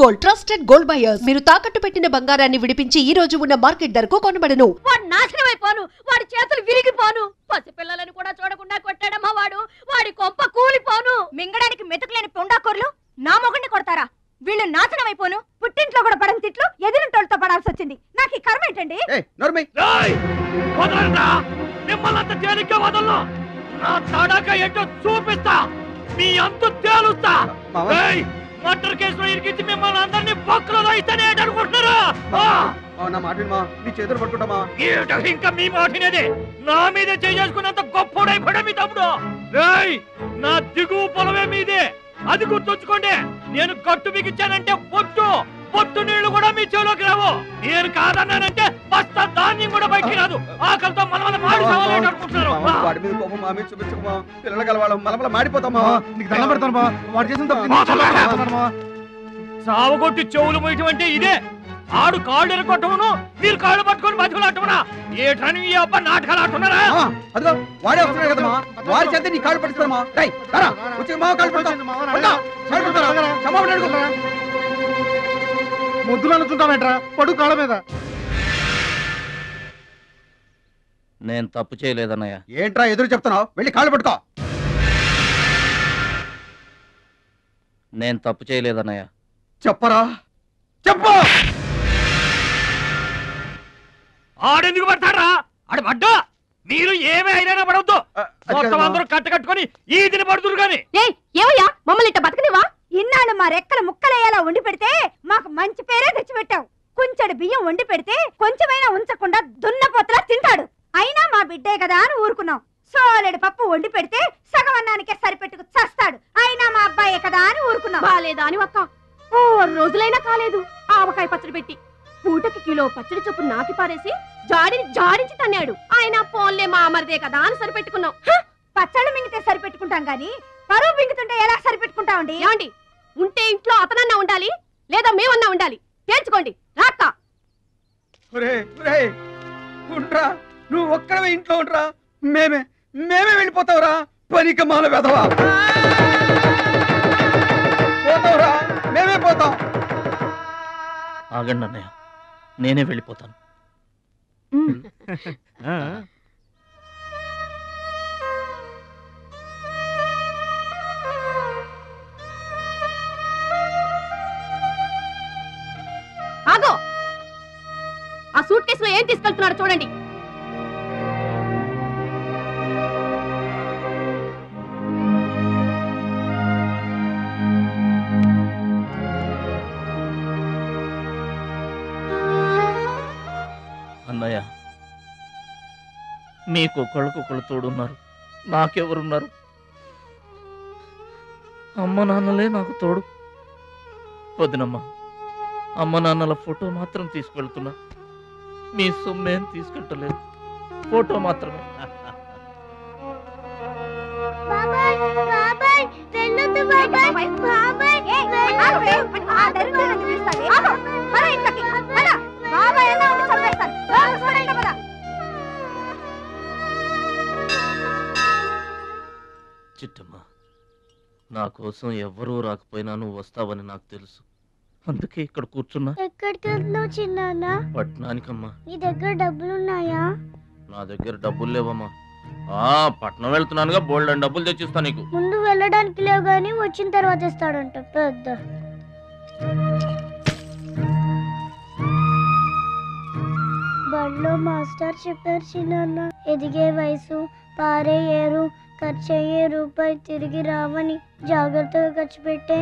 Gold trusted gold buyers. మీరు తాకట్టు పెట్టిన బంగారాన్ని విడిపించి ఈ రోజు ఉన్న మార్కెట్ ధరకు కొనబడను. వాడు నాశనమైపోను, వాడి చేతులు విరిగిపోను, పసిపిల్లలను కూడా చూడకుండా కొట్టాడమ్మా వాడు. వాడి కొంప కూలిపోను. మింగడానికి మెతుకులేని పొండాకొర్లు నా మొగుడిని కొడతారా? వీళ్ళు నాశనమైపోను. పుట్టింట్లో కూడా పడని తిట్లు ఎదిరింటోళ్ళతో పడాల్సి వచ్చింది. నాకు ఈ కర్మ ఏంటండి? చూపిస్తా, మీ అంత తేలుస్తా. మర్డర్ కేసులో ఇరికించి మిమ్మల్ని అందరినీ పక్కలో ఇస్తేనే అనుకుంటున్నారా? ఇంకా మీ మాటినేది నా మీద చేసుకున్నంత గొప్పడైపోయా మీ తమ్ముడు. నా దిగువ పొలమే మీదే, అది గుర్తుంచుకోండి. నేను కట్టు బిగించానంటే పొట్టు నీళ్లు కూడా మీ చెవులోకి రావు. నేను కాదన్నానంటే బస్తా ధాన్యం కూడా బయటికి రాదు. ఆకలితో మలమల మాడిపోతారు. సావగొట్టి చెవులు మొయ్యటం అంటే ఇదే. ఆడు కాళ్ళు ఎరగొట్టవును, మీరు కాళ్ళు పట్టుకొని మధ్యలో ఆటమనా? ఏటని ఈ అబ్బా నాటకాలు ఆడుతున్నారా? వాడే వస్తున్నాడు కదమ్మా, వాడి చేత నీ కాళ్ళు పట్టుకున్నామా? ముద్దులు అనుకుంటామేట్రా, పడు కాళ్ళ మీద. నేను తప్పు చేయలేదన్నయ్య. ఏంట్రా ఎదురు చెప్తున్నావు? వెళ్ళి కాళ్ళు పట్టుకో. నేను తప్పు చేయలేదన్నయ్య. చెప్పరా, చెప్పు. ఆడెందుకు పడతారా? ఆడ పడ్డా మీరు ఏమీ అయినా పడవద్దు. మొత్తం అందరూ కట్టుకొని ఈదిని పడుతురు గాని. ఏమయ్యా మమ్మల్ని ఇట్ట బతకనివా? ఇన్నాళ్ళు మా రెక్కల ముక్కలయ్యేలా వండి పెడితే మాకు మంచి పేరే తెచ్చిపెట్టావు. కొంచెడు బియ్యం వండి పెడితే కొంచెమైనా ఉంచకుండా దున్నపోతలా తింటాడు. అయినా మా బిడ్డే కదా అని ఊరుకున్నాం. సోలెడు పప్పు వండి పెడితే సగం అన్నానికే సరిపెట్టుకు చస్తాడు. అయినా మా అబ్బాయే కదా అని ఊరుకున్నాం. బాలేదా అని ఒక్క 4 రోజులైనా కాలేదు ఆవకాయ పచ్చడి పెట్టి పూటకి కిలో పచ్చడి చొప్పు నాకి పారేసి జాడించి తన్నాడు. ఆయన పోన్లే మా అమర్దే కదా అని సరిపెట్టుకున్నాం. పచ్చళ్ళు మింగితే సరిపెట్టుకుంటాం గాని పరువు మింగుతుంటే ఎలా సరిపెట్టుకుంటామండి? ఏమండి, ఉంటే ఇంట్లో అతనన్నా ఉండాలి, లేదా మేమన్నా ఉండాలి. తేల్చుకోండి. రాక్క నువ్వు ఒక్కడవే ఇంట్లో ఉండరా, మేమే వెళ్ళిపోతావురా. పనికి మాల వెధవా, పోతావురా, మేమే పోతాం. ఆగండి అన్నయ్య, నేనే వెళ్ళిపోతాను. ఆగో, ఆ సూట్ కేసులో ఏం తీసుకెళ్తున్నారో చూడండి. అన్నయ్య, మీకు ఒకళ్ళకొకళ్ళు తోడున్నారు, నాకెవరున్నారు? అమ్మ నాన్నలే నాకు తోడు. వదినమ్మా, అమ్మ నాన్నల ఫోటో మాత్రం తీసుకెళ్తున్నా, మీ సొమ్మేం తీసుకెళ్ళలేదు, ఫోటో మాత్రమే. చిట్టమ్మ, నా కోసం ఎవ్వరూ రాకపోయినా నువ్వు వస్తావని నాకు తెలుసు, అందుకే ఇక్కడ కూర్చున్నా. ఎక్కడికి వెళ్తున్నావు చిన్నాన్న? పట్నానికమ్మా. నీ దగ్గర డబ్బులున్నాయా? నా దగ్గర డబ్బులు లేవమ్మా. పట్నం వెళ్తున్నానుగా, బోల్డ్ అని డబ్బులు తెచ్చిస్తా నీకు. ముందు వెళ్ళడానికి లేవు గానీ వచ్చిన తర్వాత ఇస్తాడంట పెద్ద. బడిలో మాస్టర్ చెప్పారు చిన్నాన్న, ఎదిగే వయసు, పారే ఏరు, ఖర్చయ్యే రూపాయి తిరిగి రావని. జాగ్రత్తగా ఖర్చు పెట్టే.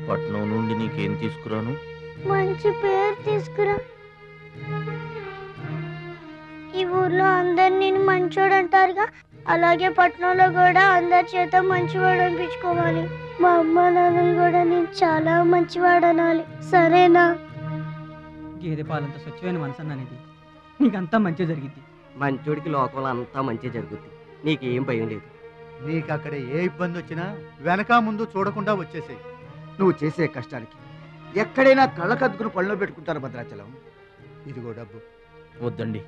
పట్నం నుండి నీకేం తీసుకురాను? మంచి పేరు తీసుకురా. ఈ ఊర్లో అందరు నేను మంచోడు అంటారుగా, అలాగే పట్నంలో కూడా అందరి చేత మంచివాడు అనిపించుకోవాలి. మా అమ్మ నాన్నలు కూడా నేను చాలా మంచివాడు అనాలి, సరేనా? గేదె పాలంత స్వచ్ఛమైన మనసు అనేది నీకంతా మంచి జరిగింది. మంచోడికి లోకంలో అంతా మంచి జరుగుద్ది, నీకేం భయం లేదు. నీకు అక్కడ ఏ ఇబ్బంది వచ్చినా వెనక ముందు చూడకుండా వచ్చేసేయి. నువ్వు చేసే కష్టానికి ఎక్కడైనా కళ్ళకద్దుకుని పళ్ళలో పెట్టుకుంటారు భద్రాచలం. ఇదిగో డబ్బు, వద్దండి.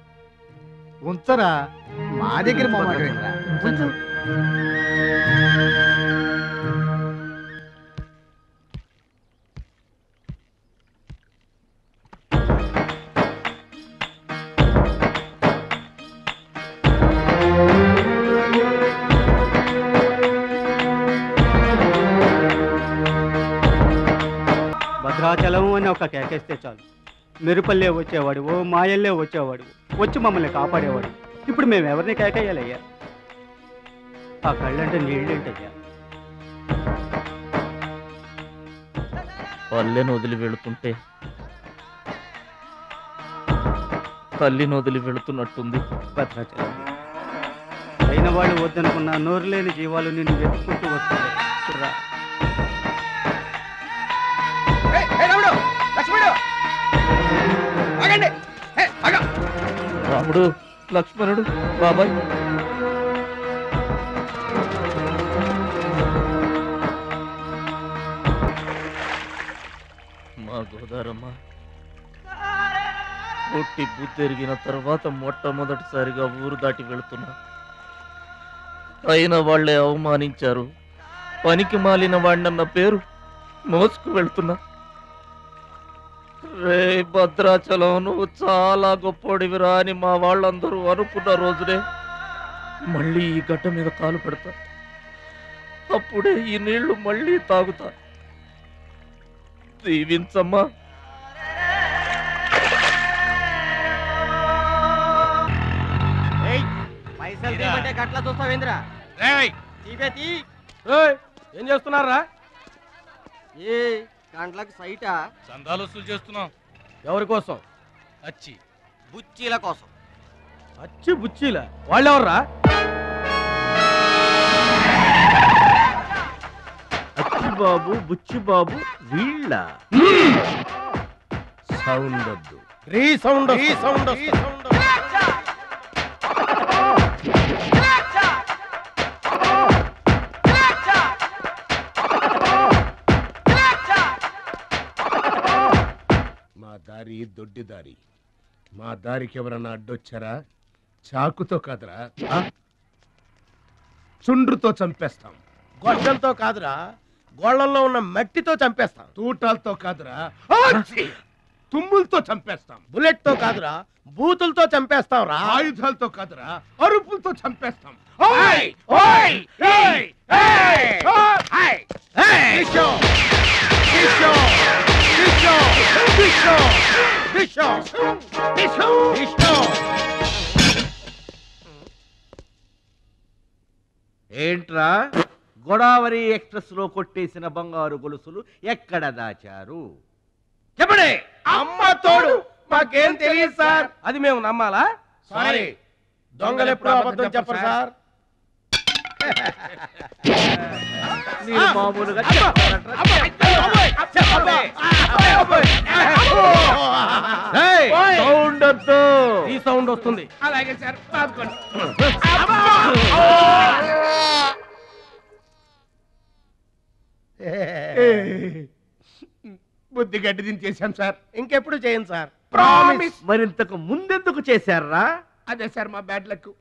ఉంచరా, మా దగ్గర మొహమాటమేంట్రా? ఉంచు. భద్రాచలం అని ఒక కేకేస్తే చాలు, మెరుపల్లే వచ్చేవాడు, ఓ మాయల్లే వచ్చేవాడు, వచ్చి మమ్మల్ని కాపాడేవాడు. ఇప్పుడు మేము ఎవరిని కేకేయాలయ్యా? ఆ కళ్ళంటే నీళ్ళేంటయ్యా? పల్లెను వదిలి వెళుతుంటే తల్లిని వదిలి వెళుతున్నట్టుంది. భద్రాచలం అయిన వాళ్ళు వద్దనుకున్న నోరు లేని జీవాలు నిన్ను వెతుక్కుంటూ వస్తాయి. రా. రాముడు, లక్ష్మణుడు, బాబాయ్. మా గోదారమ్మ పుట్టి బుద్ధెరిగిన తర్వాత మొట్టమొదటిసారిగా ఊరు దాటి వెళుతున్నా. అయిన వాళ్లే అవమానించారు. పనికి మాలిన వాడినన్న పేరు మోసుకు వెళ్తున్నా. రే భద్రాచలం, నువ్వు చాలా గొప్పోడివిరా అని మా వాళ్ళందరూ అనుకున్న రోజునే మళ్ళీ ఈ గడ్డ మీద కాలు పెడతా. అప్పుడే ఈ నీళ్లు మళ్ళీ తాగుతా. దీవించమ్మా. పైసలు తీయమంటే గట్ల చూస్తావేంద్రా? ఏం చేస్తున్నారా? ఏ గంటలకు సైటా? చందాలు వసూలు చేస్తున్నాం. ఎవరి కోసం? అచ్చి బుచ్చీల కోసం. అచ్చి బుచ్చీల వాళ్ళెవర్రా? బాబు, బుచ్చి బాబు వీళ్ళ సౌండ్ వద్దు. మా దారి దొడ్డి దారి. మా దారికి ఎవరన్నా అడ్డొచ్చారా చాకుతో కాదురా, చుండ్రుతో చంపేస్తాం. గొడ్డలతో కాదురా, గోళ్లలో ఉన్న మట్టితో చంపేస్తాం. తూటాలతో కాదురా, తుమ్ములతో చంపేస్తాం. బుల్లెట్ తో కాదురా, బూతులతో చంపేస్తాం రా. ఆయుధాలతో కాదురా, అరుపులతో చంపేస్తాం. ఏంట్రా, గోదావరి ఎక్స్ప్రెస్ లో కొట్టేసిన బంగారు గొలుసులు ఎక్కడ దాచారు? చెప్పండి. అమ్మ తోడు, మాకేం తెలియదు సార్. అది మేము నమ్మాలా? సారీ, దొంగలు ఎప్పుడు అబద్ధం చెప్పరు సార్. మీరు మామూలుగా సౌండ్ వద్దు. ఈ సౌండ్ వస్తుంది. అలాగే సార్. బుద్ధి గడ్డి దించేశాం సార్. ఇంకెప్పుడు చేయండి సార్. ప్రామిస్. మరింతకు ముందెందుకు చేశారా? అదే సార్ మా బ్యాడ్ లక్.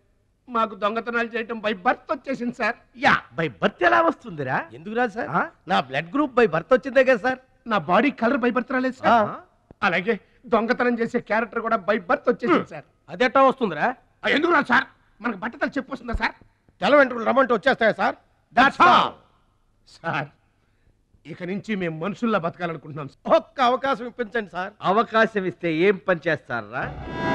మాకు దొంగతనాలు చేయటం బై బర్త్ వచ్చేసింది సార్. యా, బై బర్త్ ఎలా వస్తుందిరా? ఎందుకు రాదు సార్? నా బ్లడ్ గ్రూప్ బై బర్త్ వచ్చిందే కదా సార్. నా బాడీ కలర్ బై బర్త్ రాలేదు సార్. అలాగే దొంగతనం చేసే క్యారెక్టర్ కూడా బై బర్త్ వచ్చేసింది సార్. అదెట్టా వస్తుందిరా? ఎందుకు రాదు సార్? మనకు బట్టతలు చెప్పు వస్తుందా సార్? తెల వెంట్రుకలు రమ్మంటే వచ్చేస్తాయా సార్? That's all sir. ఇక నుంచి మేము మనుషుల్లా బతకాలనుకుంటున్నాం. ఒక్క అవకాశం ఇప్పించండి సార్. అవకాశం ఇస్తే ఏం పని చేస్తారా?